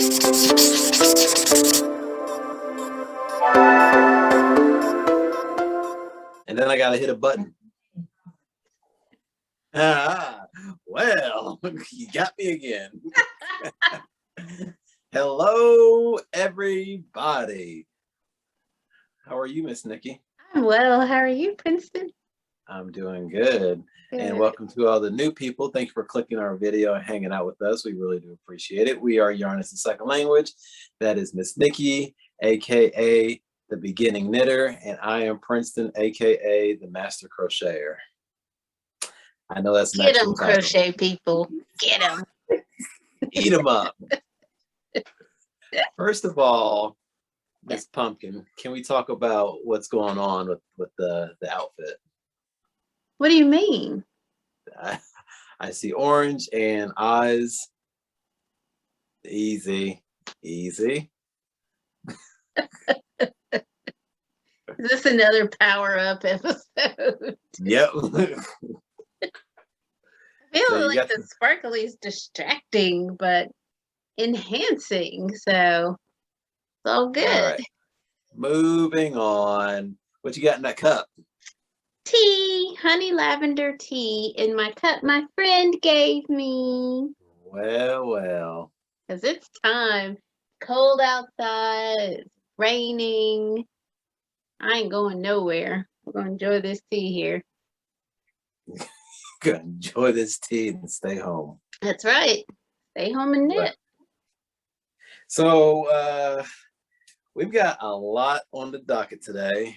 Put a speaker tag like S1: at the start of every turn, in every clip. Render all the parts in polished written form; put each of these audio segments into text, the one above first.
S1: And then I gotta hit a button. Well, you got me again. Hello, everybody. How are you, Miss Nikki?
S2: I'm well. How are you, Princeton?
S1: I'm doing good. And welcome to all the new people. Thank you for clicking our video and hanging out with us. We really do appreciate it. We are Yarn is the Second Language. That is Miss Nikki, aka the Beginning Knitter, and I am Princeton, aka the Master Crocheter. I know that's
S2: get them, crochet people. Get them.
S1: Eat them up. First of all, Miss Pumpkin, can we talk about what's going on with the outfit?
S2: What do you mean?
S1: I see orange and eyes. Easy.
S2: Is this another power-up episode?
S1: Yep.
S2: I feel like the sparkly is distracting, but enhancing, so it's all good. All right.
S1: Moving on. What you got in that cup?
S2: Tea, honey lavender tea in my cup my friend gave me.
S1: Well.
S2: Because it's time. Cold outside, it's raining. I ain't going nowhere. We're going to enjoy this tea here.
S1: Gonna enjoy this tea and stay home.
S2: That's right. Stay home and knit. Right.
S1: So we've got a lot on the docket today.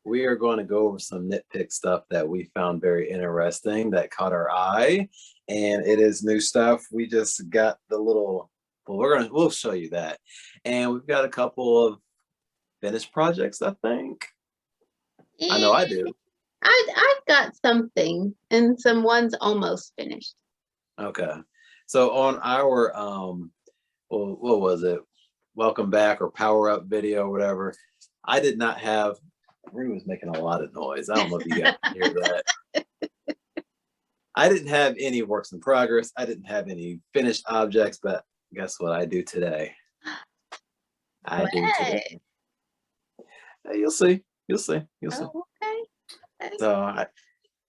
S1: We are going to go over some KnitPick stuff that we found very interesting that caught our eye, and it is new stuff. We just got the little. Well, we'll show you that, and we've got a couple of finished projects. I think. I know I do.
S2: I've got something, and some ones almost finished.
S1: Okay, so on our what was it? Welcome back or power up video, or whatever. I did not have. Rue was making a lot of noise. I don't know if you guys can hear that. I didn't have any works in progress. I didn't have any finished objects, but guess what I do today? I do today. You'll see. Oh,
S2: okay.
S1: So I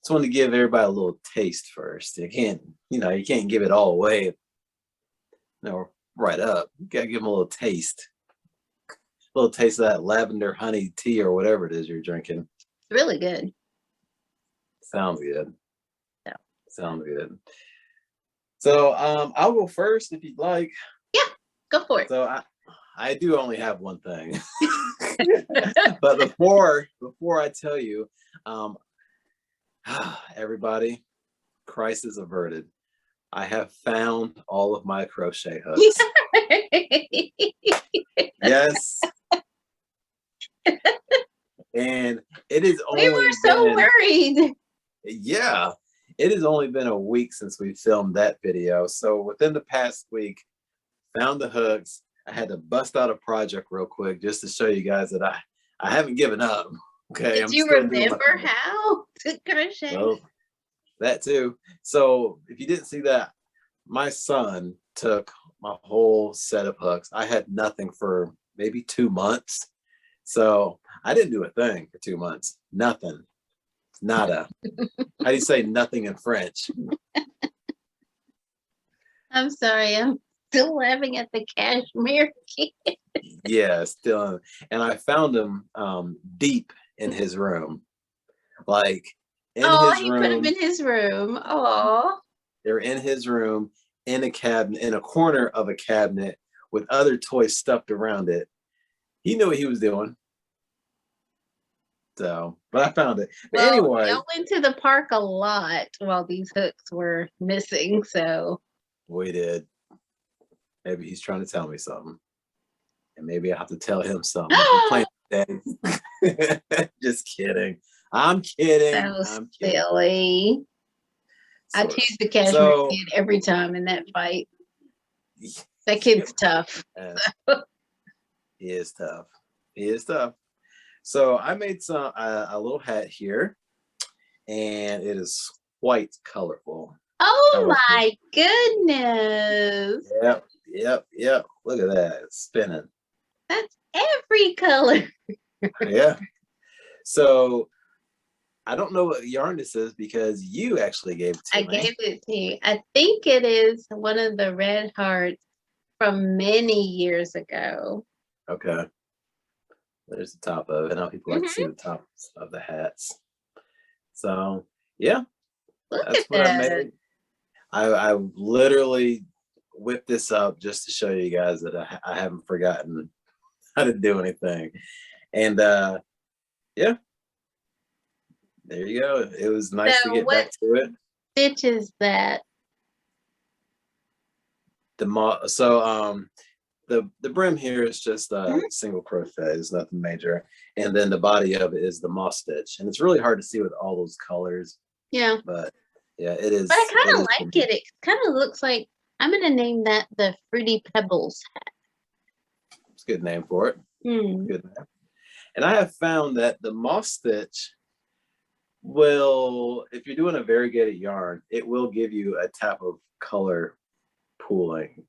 S1: just want to give everybody a little taste first. You can't give it all away. Right up. You gotta give them a little taste. A little taste of that lavender honey tea or whatever it is you're drinking.
S2: It's really good.
S1: Sounds good.
S2: Yeah.
S1: Sounds good. So I'll go first if you'd like.
S2: Yeah, go for it.
S1: So I do only have one thing. But before I tell you, everybody, crisis averted. I have found all of my crochet hooks. Yes. And it is only.
S2: We were so worried.
S1: Yeah. It has only been a week since we filmed that video. So within the past week, found the hooks. I had to bust out a project real quick just to show you guys that I haven't given up. Okay.
S2: Did you remember how to crochet?
S1: Well, that too. So if you didn't see that, my son took my whole set of hooks. I had nothing for maybe 2 months. So I didn't do a thing for 2 months. Nothing. Nada. How do you say nothing in French?
S2: I'm sorry. I'm still laughing at the cashmere kid.
S1: Yeah, still. And I found them deep in his room. Like in his room.
S2: He put them in his room. Oh.
S1: They're in his room, in a cabinet, in a corner of a cabinet with other toys stuffed around it. He knew what he was doing. So, but I found it. But anyway.
S2: I went to the park a lot while these hooks were missing, so.
S1: We did. Maybe he's trying to tell me something. And maybe I have to tell him something. Just kidding. I'm kidding.
S2: So silly. I choose the cashmere kid every time in that fight. That kid's tough.
S1: He is tough. So I made a little hat here, and it is quite colorful.
S2: Oh my goodness!
S1: Yep. Look at that. It's spinning.
S2: That's every color.
S1: Yeah. So I don't know what yarn this is because you actually gave it to me.
S2: I gave it to you. I think it is one of the red hearts from many years ago.
S1: Okay. There's the top of it. I know people like to see the tops of the hats. So yeah,
S2: Look
S1: that's
S2: at
S1: what I
S2: that.
S1: made. I literally whipped this up just to show you guys that I haven't forgotten how to do anything. And yeah, there you go. It was nice to
S2: So
S1: get back to it.
S2: stitch is that?
S1: The brim here is just a single crochet. It's nothing major, and then the body of it is the moss stitch, and it's really hard to see with all those colors.
S2: Yeah.
S1: But yeah, it is.
S2: But I kind of like it. It kind of looks like, I'm gonna name that the Fruity Pebbles hat.
S1: It's a good name for it. Good name. And I have found that the moss stitch will, if you're doing a variegated yarn, it will give you a type of color pooling.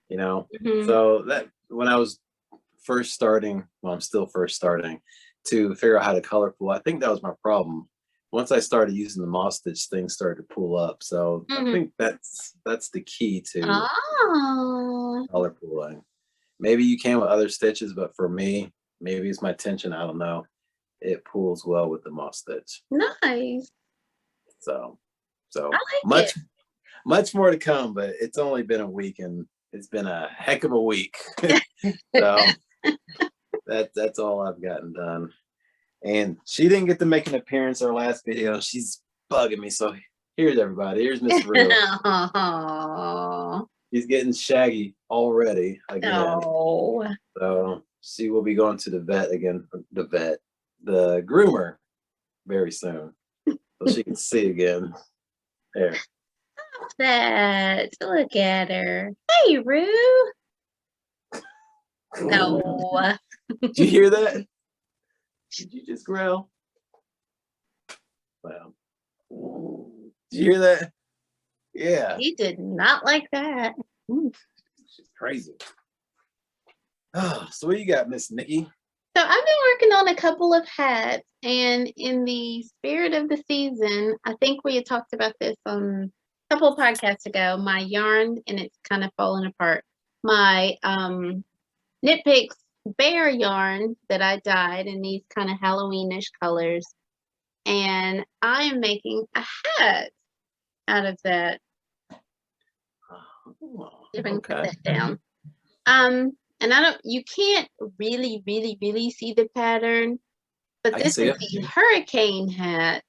S1: You know, so that when I was first starting, well, I'm still first starting to figure out how to color pool. I think that was my problem. Once I started using the moss stitch, things started to pool up. So I think that's the key to color pooling. Maybe you can with other stitches, but for me, maybe it's my tension. I don't know. It pools well with the moss stitch.
S2: Nice.
S1: So
S2: I like
S1: much more to come, but it's only been a week and it's been a heck of a week. So that's all I've gotten done. And she didn't get to make an appearance our last video. She's bugging me. So here's everybody. Here's Miss Rue. She's getting shaggy already again.
S2: Oh.
S1: So she will be going to the vet again. The groomer very soon. So she can see again. There.
S2: That. Look at her. Hey, Rue. No.
S1: Did you hear that? Did you just growl? Wow. Did you hear that? Yeah.
S2: He did not like that.
S1: She's crazy. Oh, so what you got, Miss Nikki?
S2: So I've been working on a couple of hats, and in the spirit of the season, I think we had talked about this on a couple of podcasts ago, my yarn, and it's kind of falling apart. My KnitPicks bear yarn that I dyed in these kind of Halloweenish colors, and I am making a hat out of that. If I can put that down. And you can't really see the pattern, but this is the hurricane hat,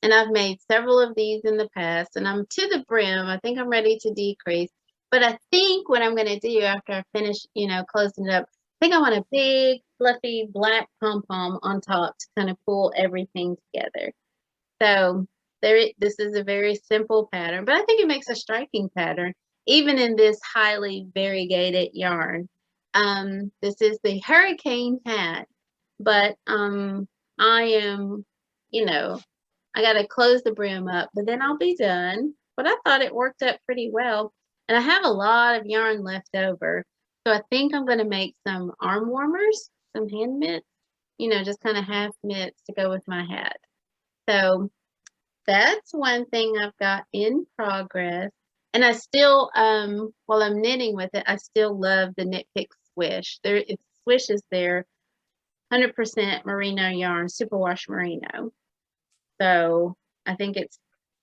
S2: and I've made several of these in the past, and I'm to the brim. I think I'm ready to decrease, but I think what I'm going to do after I finish, closing it up, I think I want a big fluffy black pom-pom on top to kind of pull everything together. So this is a very simple pattern, but I think it makes a striking pattern, even in this highly variegated yarn. This is the hurricane hat, but I am, I got to close the brim up, but then I'll be done. But I thought it worked out pretty well, and I have a lot of yarn left over, so I think I'm going to make some arm warmers, some hand mitts, just kind of half mitts to go with my hat. So that's one thing I've got in progress. And I still, while I'm knitting with it, I still love the KnitPicks swish. It's swish is their 100% merino yarn, superwash merino. So I think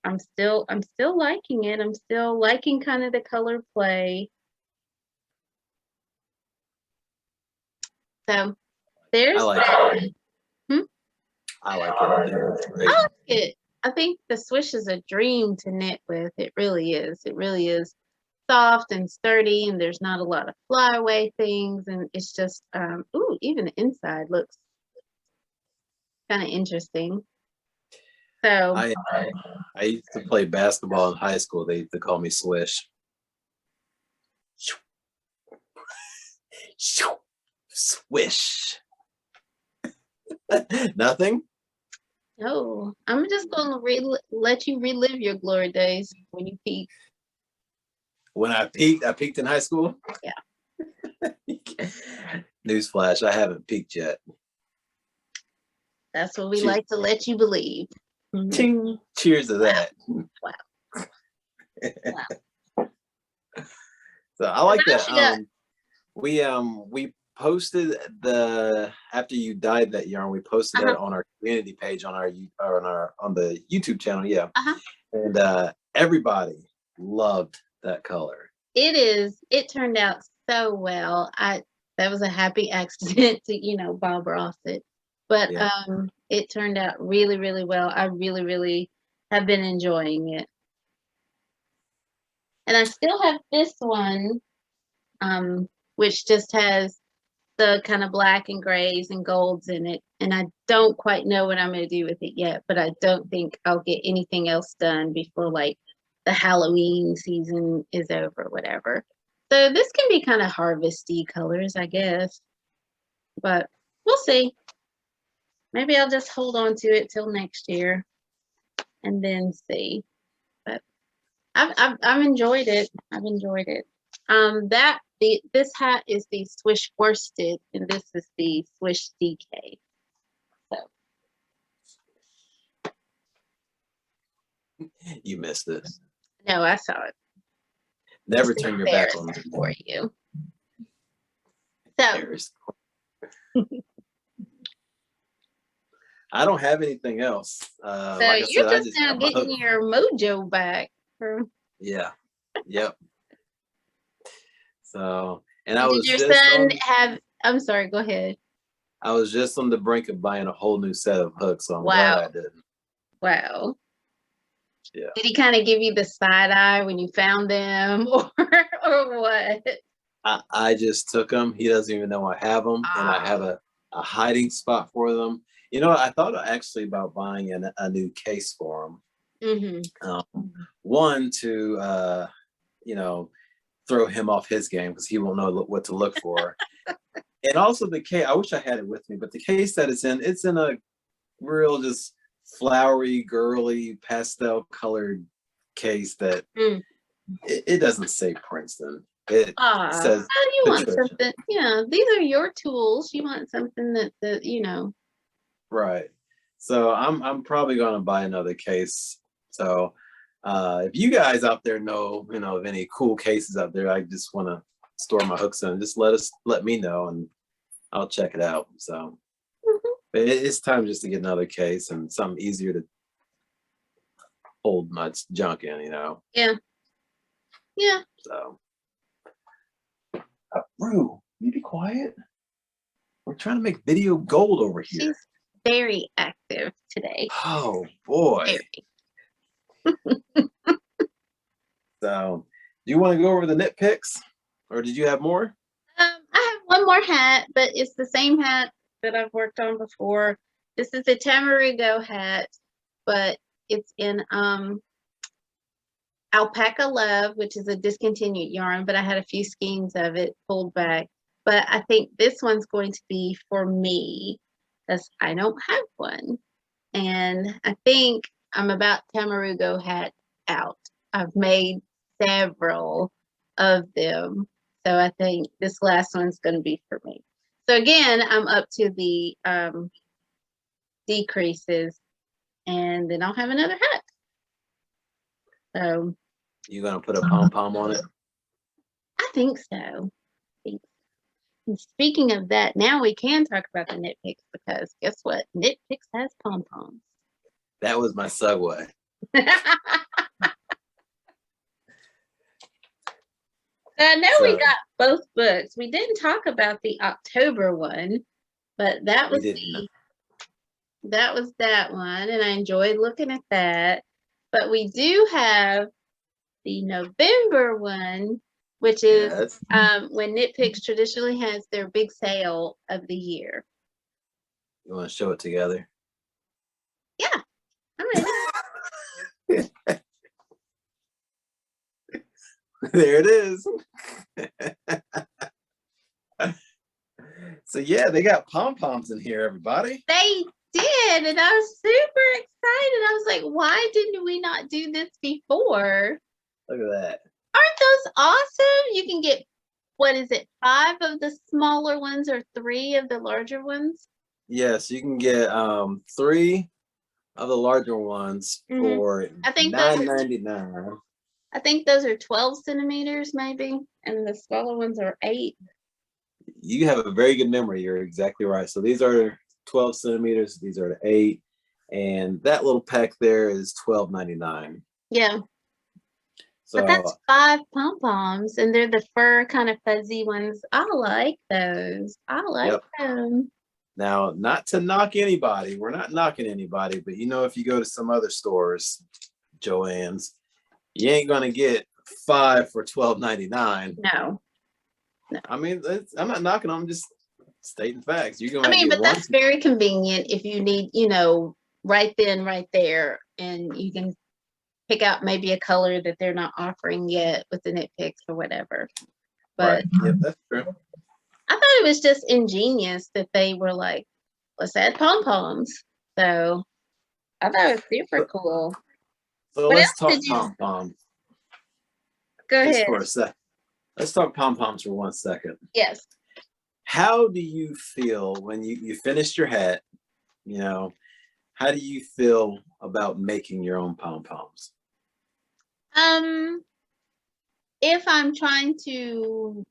S2: I'm still liking it. I'm still liking kind of the color play. So there's that.
S1: I like it.
S2: I like it. I think the swish is a dream to knit with. It really is. It really is soft and sturdy, and there's not a lot of flyaway things, and it's just even the inside looks kind of interesting. So
S1: I used to play basketball in high school. They used to call me Swish. Swish. Nothing?
S2: No, I'm just going to let you relive your glory days when you peak.
S1: When I peaked in high school.
S2: Yeah.
S1: Newsflash, I haven't peaked yet.
S2: That's what we like to let you believe.
S1: Ching. Cheers to that.
S2: Wow. Wow.
S1: So I like that. We posted after you dyed that yarn, we posted that on our community page on the YouTube channel. Yeah. And everybody loved that color.
S2: It turned out so well. That was a happy accident to, Bob Ross it. But it turned out really, really well. I really, really have been enjoying it. And I still have this one, which just has the kind of black and grays and golds in it. And I don't quite know what I'm going to do with it yet, but I don't think I'll get anything else done before like the Halloween season is over, whatever. So this can be kind of harvesty colors, I guess. But we'll see. Maybe I'll just hold on to it till next year and then see. But I've enjoyed it. I've enjoyed it. This hat is the Swish Worsted, and this is the Swish DK. So
S1: you missed this.
S2: No, I saw it.
S1: Never turn your back on
S2: it for you. So
S1: I don't have anything else.
S2: So like you're just now getting your mojo back.
S1: Yeah. Yep. So, and
S2: Did your son have? I'm sorry. Go ahead.
S1: I was just on the brink of buying a whole new set of hooks, so I'm glad I didn't.
S2: Wow.
S1: Yeah.
S2: Did he kind of give you the side eye when you found them, or what?
S1: I just took them. He doesn't even know I have them, and I have a hiding spot for them. I thought actually about buying a new case for them. One to throw him off his game because he won't know what to look for. And also the case, I wish I had it with me, but the case that it's in a real just flowery, girly, pastel colored case that it doesn't say Princeton. It says
S2: you want something. Yeah, these are your tools. You want something that.
S1: Right. So I'm probably gonna buy another case. So if you guys out there know of any cool cases out there, I just want to store my hooks in. Just let me know, and I'll check it out. So but it's time just to get another case and something easier to hold my junk in.
S2: Yeah. Yeah.
S1: So, Rue, you be quiet. We're trying to make video gold over here.
S2: She's very active today.
S1: Oh boy. So, do you want to go over the KnitPicks, or did you have more?
S2: I have one more hat, but it's the same hat that I've worked on before. This is a Tamarigo hat, but it's in Alpaca Love, which is a discontinued yarn, but I had a few skeins of it pulled back. But I think this one's going to be for me because I don't have one. And I think I'm about Tamarigo hat out. I've made several of them. So I think this last one's going to be for me. So again, I'm up to the decreases, and then I'll have another hat. So
S1: you gonna put a pom pom on it?
S2: I think so. And speaking of that, now we can talk about the KnitPicks because guess what? KnitPicks has pom poms.
S1: That was my segue.
S2: I know we got both books. We didn't talk about the October one, but that was that one, and I enjoyed looking at that. But we do have the November one, which is when KnitPicks traditionally has their big sale of the year.
S1: You want to show it together?
S2: Yeah, I'm ready.
S1: There it is. So yeah, they got pom poms in here, everybody.
S2: They did, and I was super excited. I was like, why didn't we not do this before?
S1: Look at that.
S2: Aren't those awesome? You can get, what is it, 5 of the smaller ones or 3 of the larger ones?
S1: Yes, you can get 3 of the larger ones for
S2: I think
S1: $9.99.
S2: I think those are 12 centimeters maybe, and the smaller ones are 8.
S1: You have a very good memory. You're exactly right. So these are 12 centimeters. These are 8. And that little pack there is $12.99.
S2: Yeah. So, but that's 5 pom-poms, and they're the fur kind of fuzzy ones. I like those. I like them.
S1: Now, not to knock anybody. We're not knocking anybody. But, you know, if you go to some other stores, Joann's, you ain't going to get 5 for $12.99.
S2: No.
S1: I mean, I'm not knocking them. I'm just stating facts.
S2: I mean, but that's very convenient if you need, you know, right then, right there, and you can pick out maybe a color that they're not offering yet with the KnitPicks or whatever. But
S1: yep, that's true.
S2: I thought it was just ingenious that they were like, let's add pom-poms. So I thought it was super cool.
S1: So let's talk pom-poms.
S2: Go ahead.
S1: Just for a sec. Let's talk pom-poms for 1 second.
S2: Yes.
S1: How do you feel when you finished your hat? You know, how do you feel about making your own pom-poms?
S2: If I'm trying to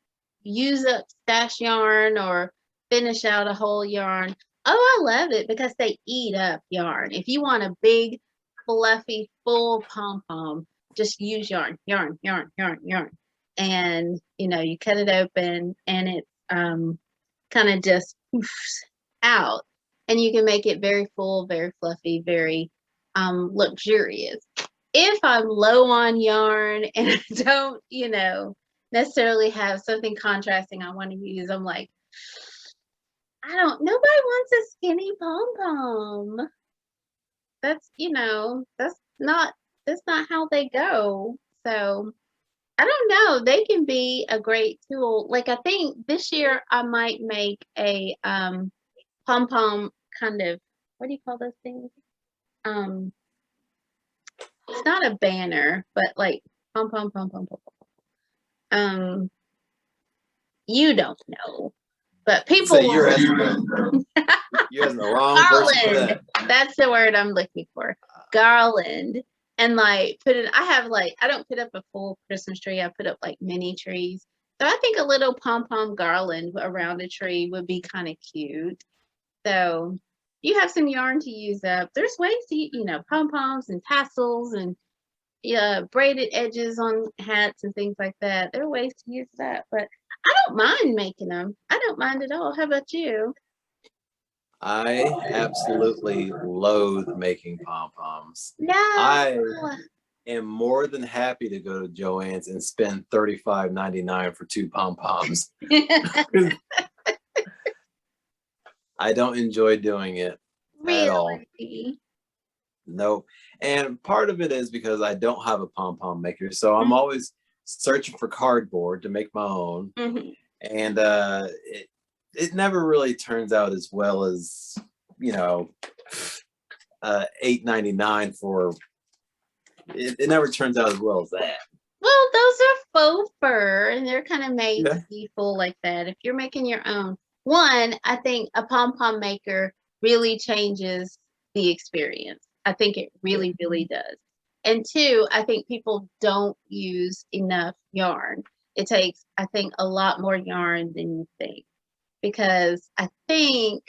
S2: use up stash yarn or finish out a whole yarn, oh, I love it because they eat up yarn. If you want a big, fluffy, full pom-pom, just use yarn. And, you know, you cut it open and it kind of just poofs out. And you can make it very full, very fluffy, very luxurious. If I'm low on yarn and I don't, you know, necessarily have something contrasting I want to use, I'm like, nobody wants a skinny pom-pom. That's, you know, that's not how they go. So I don't know. They can be a great tool. Like, I think this year I might make a pom-pom kind of, what do you call those things? It's not a banner, but like pom-pom. You don't know, but people.
S1: So you're asking the wrong person for that.
S2: That's the word I'm looking for. Garland. And like I don't put up a full Christmas tree. I put up like mini trees. So I think a little pom-pom garland around a tree would be kind of cute. So you have some yarn to use up. There's ways to, you know, pom-poms and tassels and braided edges on hats and things like that. There are ways to use that, but I don't mind making them. I don't mind at all. How about you?
S1: I absolutely loathe making pom-poms.
S2: No.
S1: I am more than happy to go to Joann's and spend $35.99 for 2 pom-poms. I don't enjoy doing it at all. No. And part of it is because I don't have a pom-pom maker. So I'm always searching for cardboard to make my own. And it never really turns out as well as, you know, $8.99 for it never turns out as well as that.
S2: Well, those are faux fur and they're kind of made to be full like that. If you're making your own, one, I think a pom-pom maker really changes the experience. I think it really, really does. And 2, I think people don't use enough yarn. It takes, I think, a lot more yarn than you think. Because I think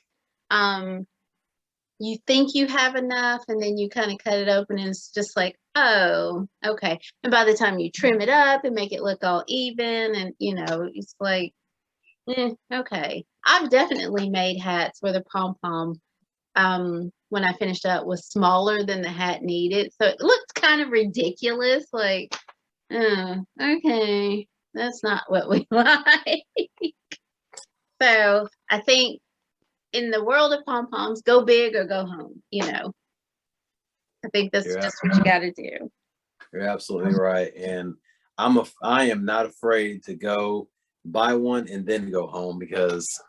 S2: you think you have enough and then you kind of cut it open and it's just like, oh, okay. And by the time you trim it up and make it look all even and, you know, it's like, okay. I've definitely made hats where the pom-pom, when I finished up, was smaller than the hat needed. So it looked kind of ridiculous. Like, okay, that's not what we like. So I think in the world of pom-poms, go big or go home, you know. I think that's just what you got to do.
S1: You're absolutely right. And I am not afraid to go buy one and then go home because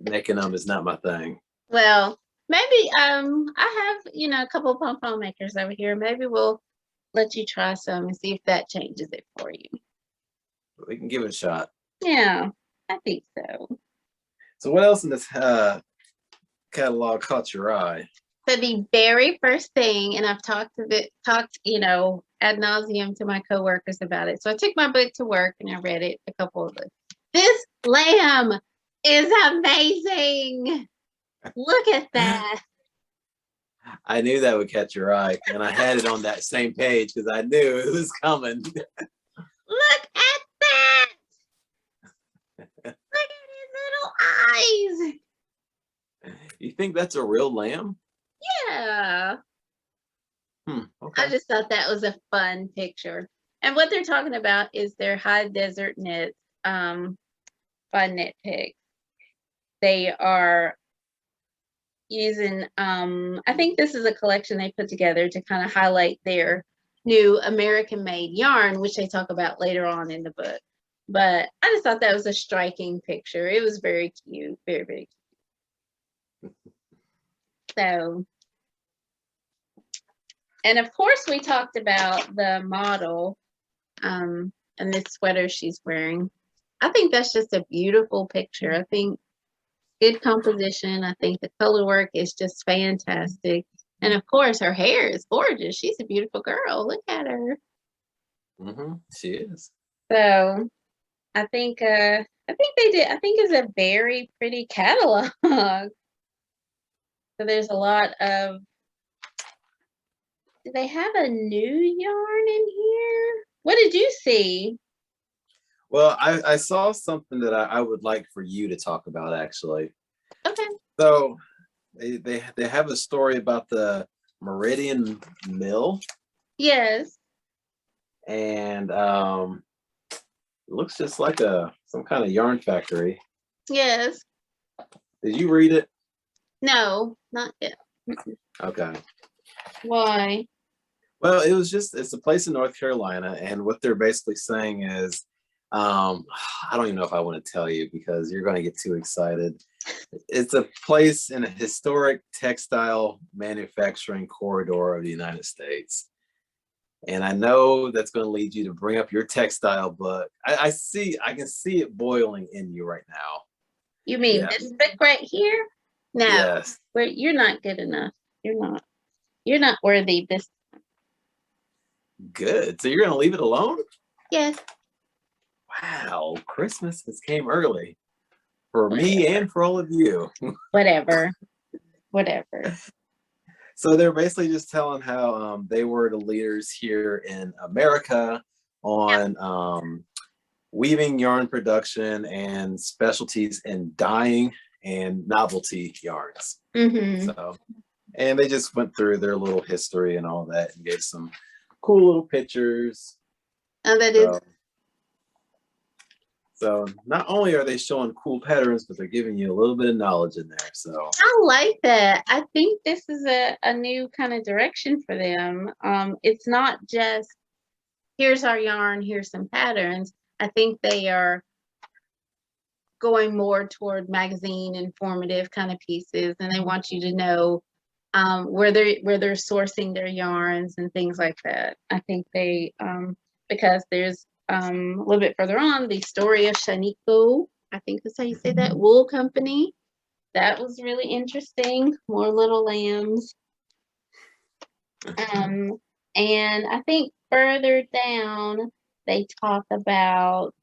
S1: making them is not my thing.
S2: Well, maybe I have, you know, a couple of pom-pom makers over here. Maybe let's let you try some and see if that changes it for you.
S1: We can give it a shot.
S2: Yeah, I think so.
S1: So what else in this catalog caught your eye?
S2: So the very first thing, and I've talked, you know, ad nauseum to my coworkers about it. So I took my book to work and I read it a couple of them. This lamb is amazing. Look at that.
S1: I knew that would catch your eye, and I had it on that same page because I knew it was coming.
S2: Look at that. Look at his little eyes.
S1: You think that's a real lamb?
S2: Yeah.
S1: Okay.
S2: I just thought that was a fun picture. And what they're talking about is their high desert knits by KnitPicks. They are using, I think this is a collection they put together to kind of highlight their new American made yarn, which they talk about later on in the book. But I just thought that was a striking picture. It was very cute, very, very cute. So, and of course we talked about the model and this sweater she's wearing. I think that's just a beautiful picture. I think good composition. I think the color work is just fantastic. And of course, her hair is gorgeous. She's a beautiful girl. Look at her.
S1: She is.
S2: So I think they did. I think it's a very pretty catalog. So there's a lot of. Do they have a new yarn in here? What did you see?
S1: Well, I saw something that I would like for you to talk about, actually.
S2: Okay.
S1: So they have a story about the Meridian Mill.
S2: Yes.
S1: And it looks just like some kind of yarn factory.
S2: Yes.
S1: Did you read it?
S2: No, not yet.
S1: Okay.
S2: Why?
S1: Well, it's a place in North Carolina, and what they're basically saying is, I don't even know if I want to tell you because you're going to get too excited. It's a place in a historic textile manufacturing corridor of the United States. And I know that's going to lead you to bring up your textile book. I can see it boiling in you right now.
S2: You mean this book right here? No,
S1: yes.
S2: You're not good enough. You're not worthy this time.
S1: Good. So you're going to leave it alone?
S2: Yes.
S1: Wow, Christmas has came early for me and for all of you.
S2: Whatever.
S1: So they're basically just telling how they were the leaders here in America on weaving yarn production and specialties in dyeing and novelty yarns. So, and they just went through their little history and all that and gave some cool little pictures.
S2: Oh, that is.
S1: So not only are they showing cool patterns, but they're giving you a little bit of knowledge in there. So
S2: I like that. I think this is a new kind of direction for them. It's not just here's our yarn, here's some patterns. I think they are going more toward magazine informative kind of pieces, and they want you to know where they're sourcing their yarns and things like that. I think they because there's a little bit further on the story of Shaniko, I think that's how you say that, wool company. That was really interesting. More little lambs. And I think further down they talk about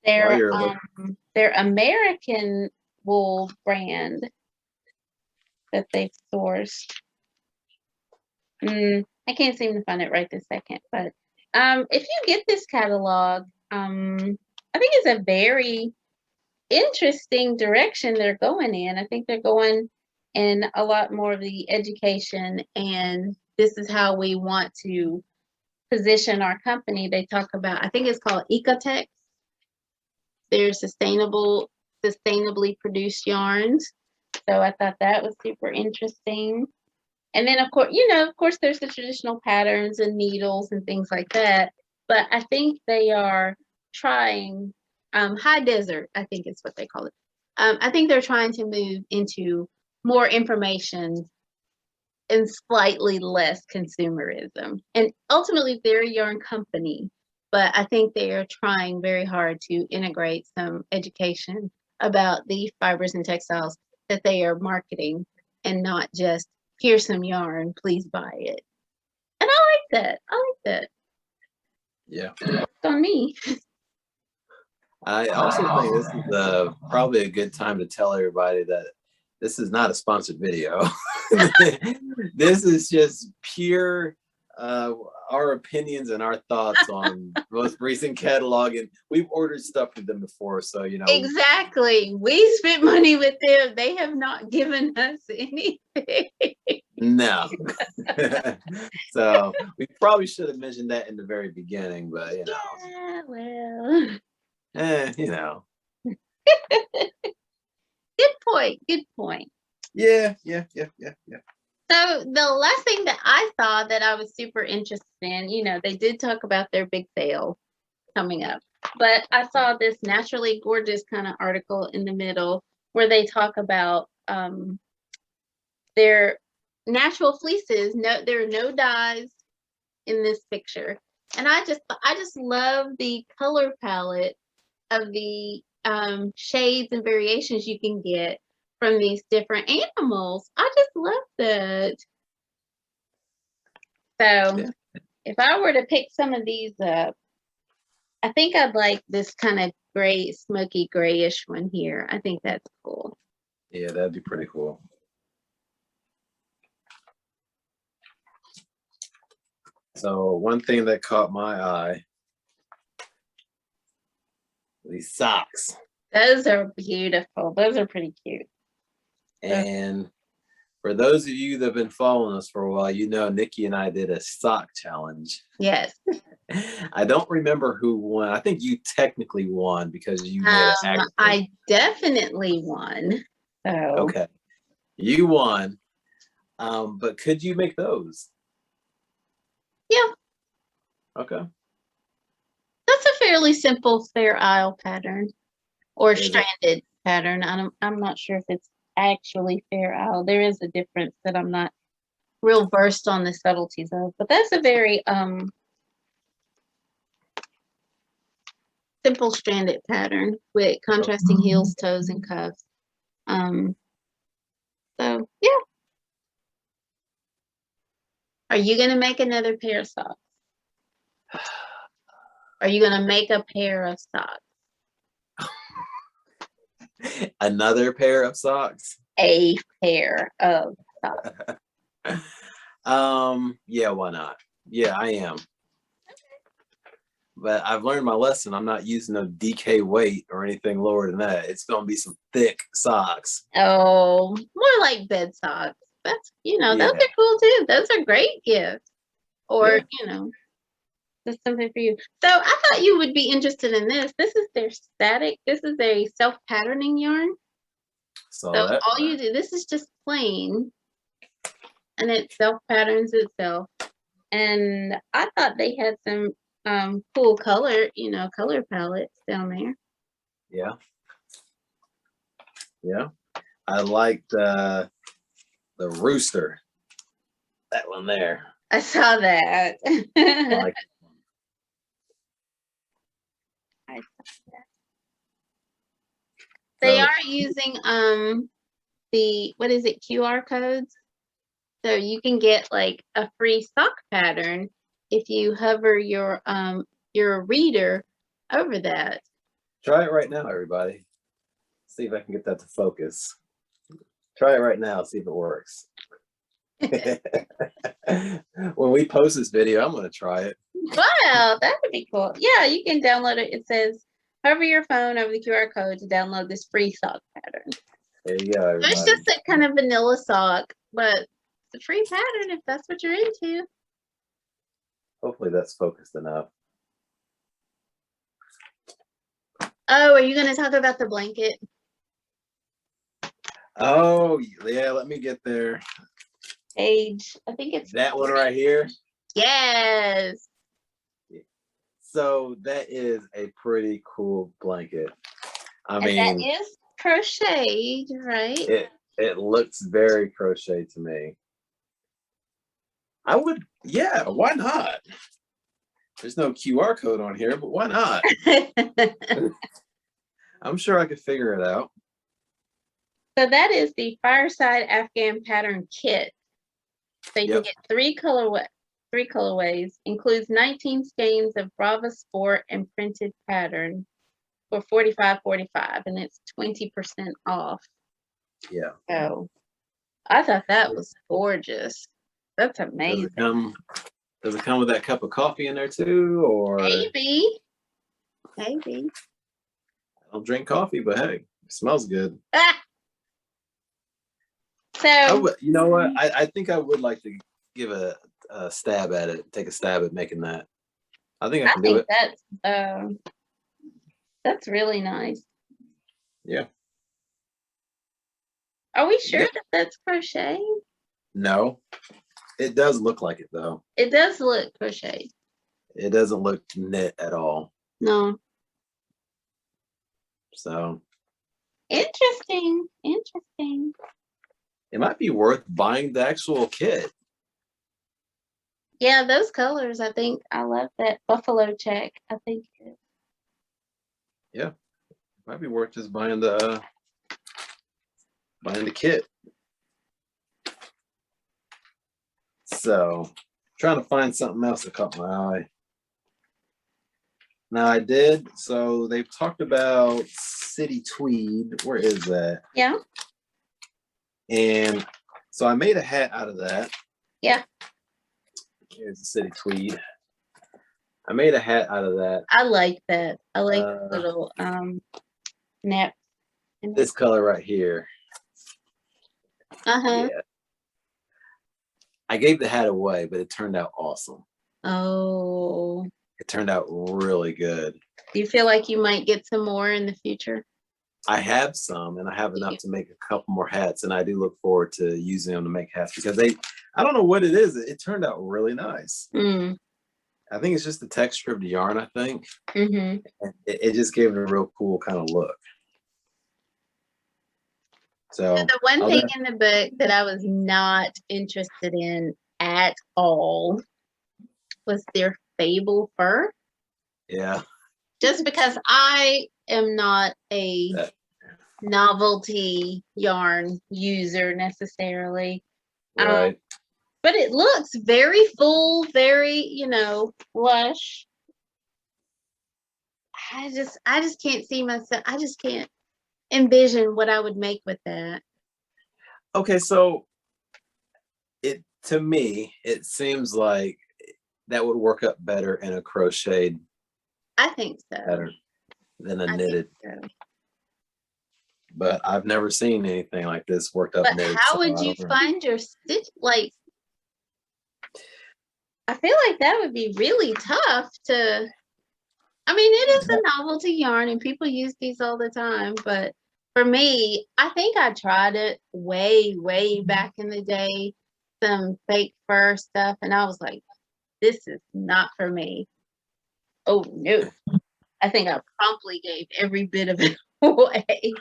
S2: their American wool brand that they've sourced. I can't seem to find it right this second, but if you get this catalog, I think it's a very interesting direction they're going in. I think they're going in a lot more of the education, and this is how we want to position our company. They talk about, I think it's called Ecotex. They're sustainably produced yarns. So I thought that was super interesting. And then of course, there's the traditional patterns and needles and things like that. But I think they are trying high desert, I think is what they call it. I think they're trying to move into more information and slightly less consumerism. And ultimately, they're a yarn company, but I think they are trying very hard to integrate some education about the fibers and textiles that they are marketing, and not just here's some yarn, please buy it. And I like that. I like that.
S1: Yeah.
S2: It's on me.
S1: I also think this is probably a good time to tell everybody that this is not a sponsored video. This is just pure our opinions and our thoughts on most recent catalog, and we've ordered stuff from them before, so you know.
S2: Exactly. We spent money with them. They have not given us anything.
S1: No. So we probably should have mentioned that in the very beginning, but you know.
S2: Yeah, well.
S1: You know.
S2: Good point. Good point.
S1: Yeah.
S2: So the last thing that I saw that I was super interested in, you know, they did talk about their big sale coming up, but I saw this Naturally Gorgeous kind of article in the middle where they talk about their natural fleeces. No, there are no dyes in this picture, and I just love the color palette of the shades and variations you can get from these different animals. I just love that. So if I were to pick some of these up, I think I'd like this kind of gray, smoky grayish one here. I think that's cool.
S1: Yeah, that'd be pretty cool. So one thing that caught my eye, these socks.
S2: Those are beautiful. Those are pretty cute.
S1: And for those of you that have been following us for a while, you know Nikki and I did a sock challenge.
S2: Yes.
S1: I don't remember who won. I think you technically won because you made an accident.
S2: I definitely won. So
S1: okay, you won. But could you make those?
S2: Yeah.
S1: Okay.
S2: That's a fairly simple Fair Isle pattern or
S1: Is
S2: stranded pattern. I'm not sure if it's actually Fair Isle. There is a difference that I'm not real versed on the subtleties of, but that's a very simple stranded pattern with contrasting heels, toes, and cuffs. So yeah. Are you gonna make another pair of socks? Are you gonna make a pair of socks?
S1: Another pair of socks?
S2: A pair of socks.
S1: Yeah, why not? Yeah, I am. But I've learned my lesson. I'm not using no DK weight or anything lower than that. It's gonna be some thick socks.
S2: Oh, more like bed socks. That's, you know, those are cool too. Those are great gifts. Or, you know, that's something for you. So I thought you would be interested in this. This is their static. This is a self-patterning yarn. So all you do, this is just plain, and it self-patterns itself. And I thought they had some cool color, you know, color palettes down there.
S1: Yeah. Yeah. I like the rooster. That one there.
S2: I saw that.
S1: I like
S2: I saw that. They are using the, what is it, QR codes. So you can get like a free sock pattern if you hover your reader over that.
S1: Try it right now, everybody. See if I can get that to focus. Try it right now, see if it works. When we post this video, I'm going to try it.
S2: Wow, that would be cool. Yeah, you can download it. It says, hover your phone over the QR code to download this free sock pattern.
S1: There you go, everybody.
S2: It's just a kind of vanilla sock, but it's a free pattern if that's what you're into.
S1: Hopefully that's focused enough.
S2: Oh, are you going to talk about the blanket?
S1: Oh, yeah, let me get there.
S2: Page, I think it's
S1: that one right here.
S2: Yes.
S1: So that is a pretty cool blanket. I mean,
S2: that is crocheted, right?
S1: It looks very crocheted to me. I would, yeah, why not? There's no QR code on here, but why not? I'm sure I could figure it out.
S2: So that is the Fireside Afghan Pattern Kit. So you can get three colorways, includes 19 skeins of Brava Sport and printed pattern for $45.45, and it's 20% off.
S1: Yeah.
S2: So I thought that was gorgeous. That's amazing.
S1: Does it come with that cup of coffee in there too, or
S2: maybe? I
S1: don't drink coffee, but hey, it smells good.
S2: So
S1: you know what? I think I would like to give a stab at it. Take a stab at making that. I think I can do it.
S2: That's really nice.
S1: Yeah.
S2: Are we sure that that's crochet?
S1: No, it does look like it though.
S2: It does look crochet.
S1: It doesn't look knit at all.
S2: No.
S1: So
S2: interesting.
S1: It might be worth buying the actual kit.
S2: Yeah, those colors, I think I love that buffalo check. I think it is.
S1: Yeah, it might be worth just buying the kit. So, trying to find something else that caught my eye. Now I did. So they've talked about City Tweed. Where is that?
S2: Yeah.
S1: And so I made a hat out of that.
S2: Yeah.
S1: Here's the City Tweed. I made a hat out of that.
S2: I like that. I like the little nap.
S1: This color right here.
S2: Yeah.
S1: I gave the hat away, but it turned out awesome.
S2: Oh.
S1: It turned out really good. Do
S2: you feel like you might get some more in the future?
S1: I have some, and I have enough to make a couple more hats, and I do look forward to using them to make hats because I don't know what it is. It turned out really nice. I think it's just the texture of the yarn, I think. It just gave it a real cool kind of look. So
S2: the one thing in the book that I was not interested in at all was their Fable Fur.
S1: Yeah.
S2: Just because I am not a novelty yarn user necessarily.
S1: Right.
S2: But it looks very full, very, lush. I just can't see myself. I just can't envision what I would make with that.
S1: Okay, so to me, it seems like that would work up better in a crocheted.
S2: I think so.
S1: Better than a knitted. So. But I've never seen anything like this worked up knitted.
S2: But how would you find your stitch? Like, I feel like that would be really tough to. I mean, it is a novelty yarn, and people use these all the time. But for me, I think I tried it way back in the day, some fake fur stuff, and I was like, "This is not for me." Oh no! I think I promptly gave every bit of it away.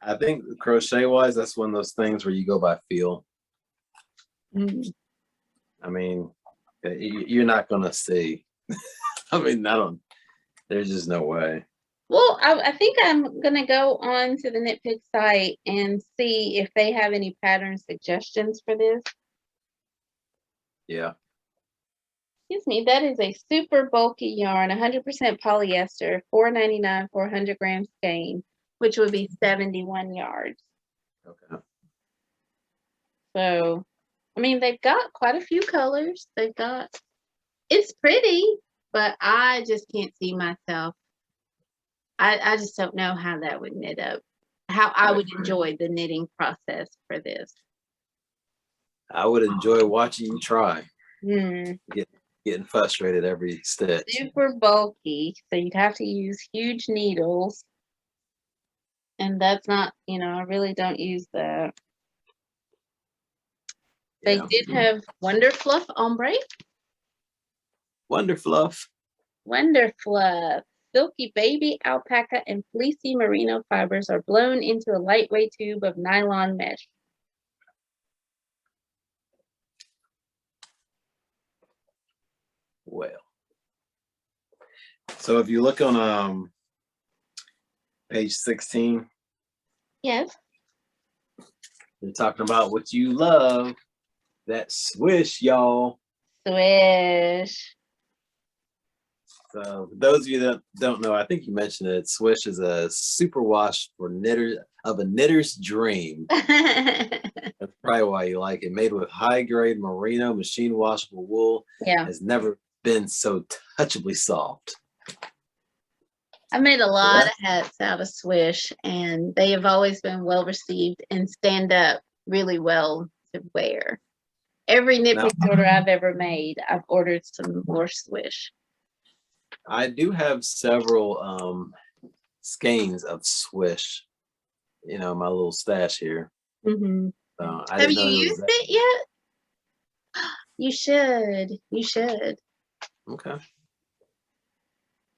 S1: I think crochet-wise, that's one of those things where you go by feel. I mean, you're not gonna see. I mean, there's just no way.
S2: Well, I think I'm gonna go on to the KnitPicks site and see if they have any pattern suggestions for this.
S1: Yeah.
S2: Excuse me, that is a super bulky yarn, 100% polyester, $4.99 for 100 gram skein, which would be 71 yards.
S1: Okay.
S2: So, I mean, they've got quite a few colors. It's pretty, but I just can't see myself. I just don't know how that would knit up, how I would enjoy the knitting process for this.
S1: I would enjoy watching you try. Getting frustrated every stitch.
S2: Super bulky, so you'd have to use huge needles. And that's not, I really don't use that. They did have Wonder Fluff ombre.
S1: Wonder Fluff.
S2: Wonder Fluff. silky baby alpaca and fleecy merino fibers are blown into a lightweight tube of nylon mesh.
S1: Well, so if you look on page 16,
S2: yes,
S1: you're talking about what you love, that swish, y'all.
S2: Swish.
S1: So for those of you that don't know, I think you mentioned it. Swish is a super wash for a knitter's dream. That's probably why you like it. Made with high grade merino machine washable wool.
S2: Yeah,
S1: has never been so touchably soft.
S2: I made a lot of hats out of Swish, and they have always been well received and stand up really well to wear. Every KnitPicks order I've ever made, I've ordered some more Swish.
S1: I do have several skeins of Swish, you know, my little stash here.
S2: Mm-hmm.
S1: So
S2: have you used it yet? You should. You should.
S1: Okay.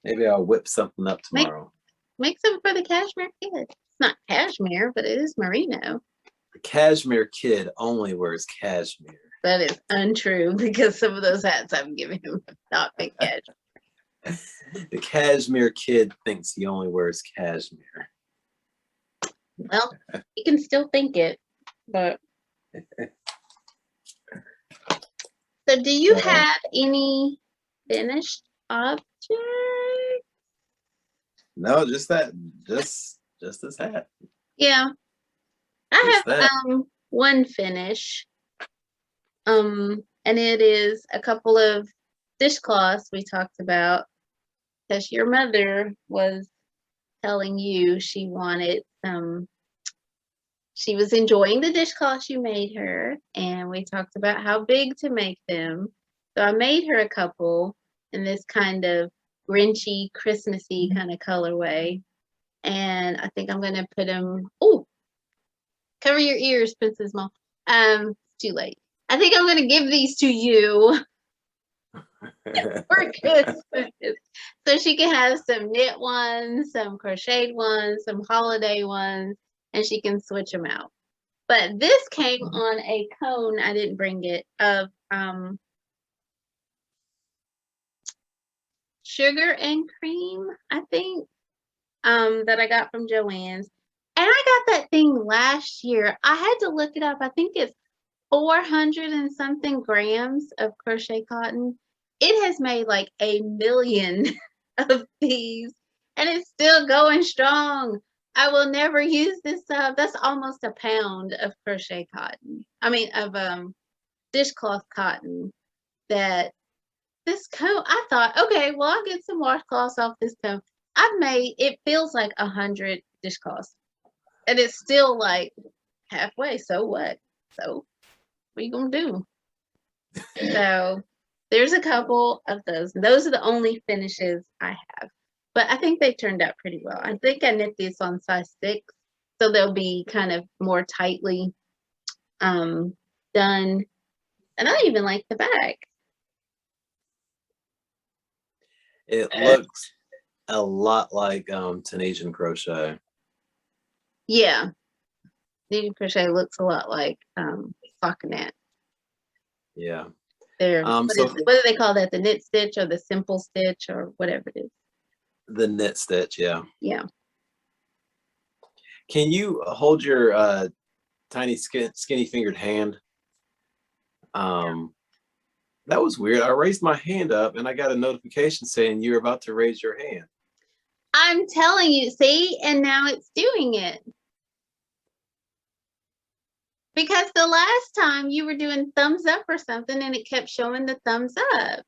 S1: Maybe I'll whip something up tomorrow.
S2: Make some for the cashmere kid. It's not cashmere, but it is merino.
S1: The cashmere kid only wears cashmere.
S2: That is untrue because some of those hats I'm giving him have not been cashmere.
S1: The cashmere kid thinks he only wears cashmere.
S2: Well, you can still think it, but. So do you have any finished objects?
S1: No, just that. Just this hat.
S2: Yeah. I
S1: Just
S2: have one finish. And it is a couple of dishcloths we talked about, because your mother was telling you she wanted some. She was enjoying the dishcloths you made her, and we talked about how big to make them. So I made her a couple in this kind of Grinchy, Christmassy kind of colorway. And I think I'm going to put them, oh, cover your ears, Princess Mom. It's too late. I think I'm going to give these to you for Christmas. So she can have some knit ones, some crocheted ones, some holiday ones, and she can switch them out. But this came on a cone, I didn't bring it, of sugar and cream, I think, that I got from Joann's. And I got that thing last year. I had to look it up. I think it's 400 and something grams of crochet cotton. It has made like 1 million of these, and it's still going strong. I will never use this up. That's almost a pound of crochet cotton. I mean, of dishcloth cotton that this cone, I thought, okay, well, I'll get some washcloths off this cone. I've made, it feels like 100 dishcloths, and it's still like halfway. So what? So what are you gonna do? So there's a couple of those. Those are the only finishes I have, but I think they turned out pretty well. I think I knit these on size 6, so they'll be kind of more tightly done. And I even like the back.
S1: It looks a lot like Tunisian crochet.
S2: Yeah, Tunisian crochet looks a lot like stockinette.
S1: Yeah.
S2: They're what do they call that? The knit stitch or the simple stitch or whatever it is.
S1: The knit stitch, yeah.
S2: Yeah.
S1: Can you hold your tiny skinny fingered hand? That was weird. I raised my hand up and I got a notification saying you're about to raise your hand.
S2: I'm telling you, see, and now it's doing it. Because the last time you were doing thumbs up or something and it kept showing the thumbs up.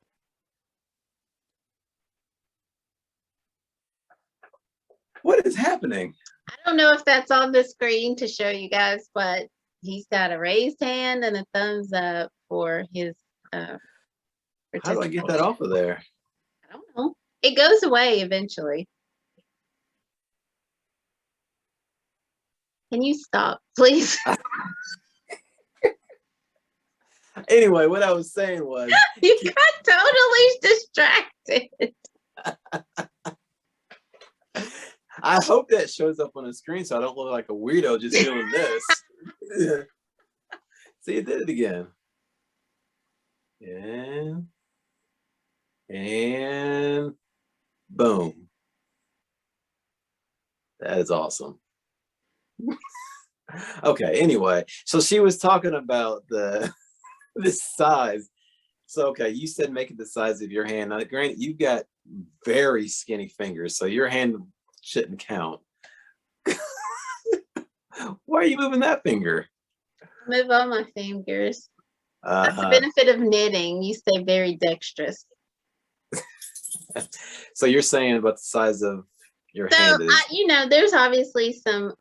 S1: What is happening?
S2: I don't know if that's on the screen to show you guys, but he's got a raised hand and a thumbs up for his
S1: How do I get that off of there?
S2: I don't know. It goes away eventually. Can you stop, please?
S1: Anyway, what I was saying was
S2: you got totally distracted.
S1: I hope that shows up on the screen so I don't look like a weirdo just doing this. See, it did it again. And boom. That is awesome. Okay, anyway, so she was talking about this size. So okay, you said make it the size of your hand. Now, granted, you've got very skinny fingers, so your hand shouldn't count. Why are you moving that finger?
S2: Move all my fingers. That's the benefit of knitting. You stay very dexterous.
S1: So you're saying about the size of your hand is?
S2: You know, there's obviously some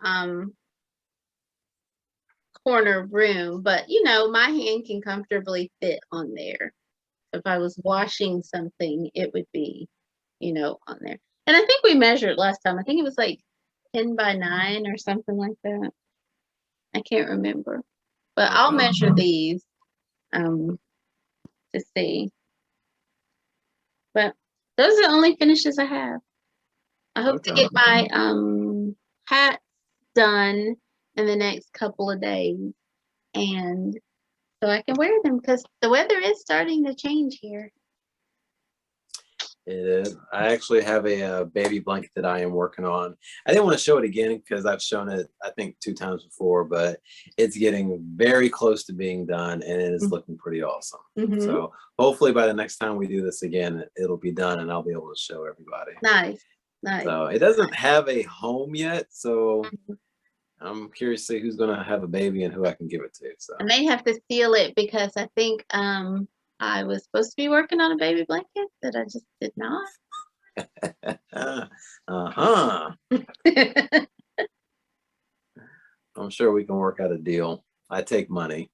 S2: corner room, but you know, my hand can comfortably fit on there. If I was washing something, it would be, you know, on there. And I think we measured last time. I think it was like 10 by 9 or something like that. I can't remember. But I'll measure these to see. But those are the only finishes I have. I hope to get my hats done in the next couple of days, and so I can wear them because the weather is starting to change here.
S1: It is. I actually have a baby blanket that I am working on. I didn't want to show it again because I've shown it, I think, 2 times before, but it's getting very close to being done and it is looking pretty awesome. So hopefully by the next time we do this again, it'll be done and I'll be able to show everybody.
S2: Nice. Nice.
S1: So it doesn't have a home yet, so I'm curious to see who's going to have a baby and who I can give it to. So
S2: I may have to steal it because I think I was supposed to be working on a baby blanket that I just did not.
S1: I'm sure we can work out a deal. I take money.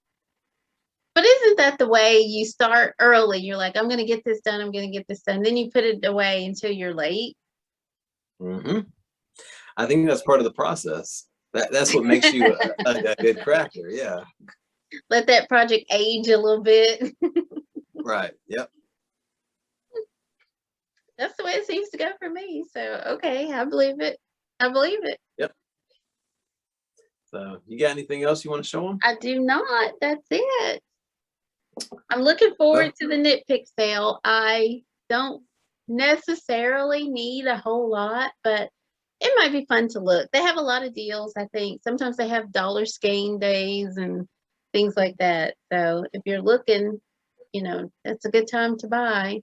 S2: But isn't that the way you start early? You're like, I'm going to get this done. I'm going to get this done. Then you put it away until you're late.
S1: I think that's part of the process. That's what makes you a good crafter. Yeah.
S2: Let that project age a little bit.
S1: Right. Yep.
S2: That's the way it seems to go for me. So, okay, I believe it. I believe it.
S1: Yep. So, you got anything else you want to show them?
S2: I do not. That's it. I'm looking forward to the KnitPick sale. I don't necessarily need a whole lot, but it might be fun to look. They have a lot of deals, I think. Sometimes they have dollar skein days and things like that. So, if you're looking, you know, that's a good time to buy.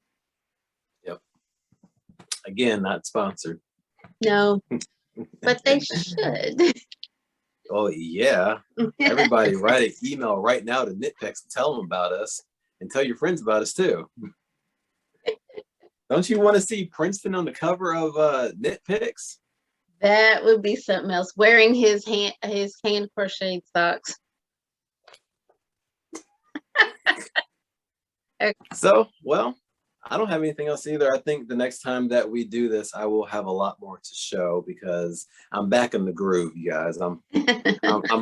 S1: Yep. Again, not sponsored.
S2: No, but they should.
S1: Oh, yeah. Everybody write an email right now to KnitPicks and tell them about us and tell your friends about us too. Don't you want to see Princeton on the cover of KnitPicks?
S2: That would be something else. Wearing his hand crocheted socks.
S1: Okay. So, well, I don't have anything else either. I think the next time that we do this, I will have a lot more to show because I'm back in the groove, you guys. I'm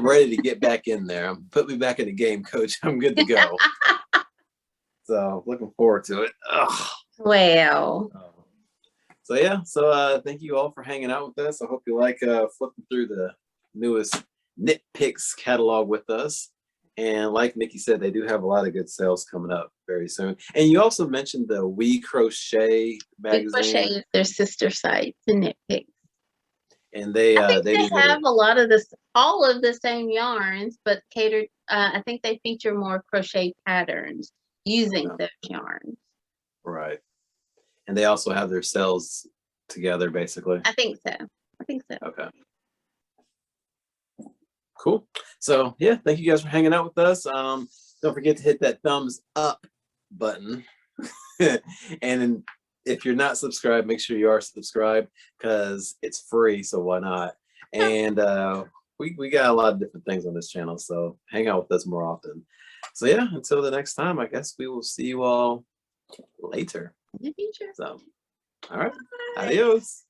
S1: ready to get back in there. Put me back in the game, coach. I'm good to go. So looking forward to it. Ugh.
S2: Well.
S1: So yeah. So thank you all for hanging out with us. I hope you like flipping through the newest KnitPicks catalog with us. And like Nikki said, they do have a lot of good sales coming up very soon. And you also mentioned the We Crochet magazine.
S2: We Crochet is their sister site, the KnitPicks.
S1: And they
S2: have a lot of all of the same yarns, but catered. I think they feature more crochet patterns using those yarns.
S1: Right. And they also have their sales together, basically.
S2: I think so.
S1: Okay. Cool. So yeah, thank you guys for hanging out with us. Don't forget to hit that thumbs up button. And if you're not subscribed, make sure you are subscribed because it's free, so why not? And we got a lot of different things on this channel, so hang out with us more often. So yeah, until the next time, I guess we will see you all later.
S2: In the future.
S1: So all right. Bye. Adios.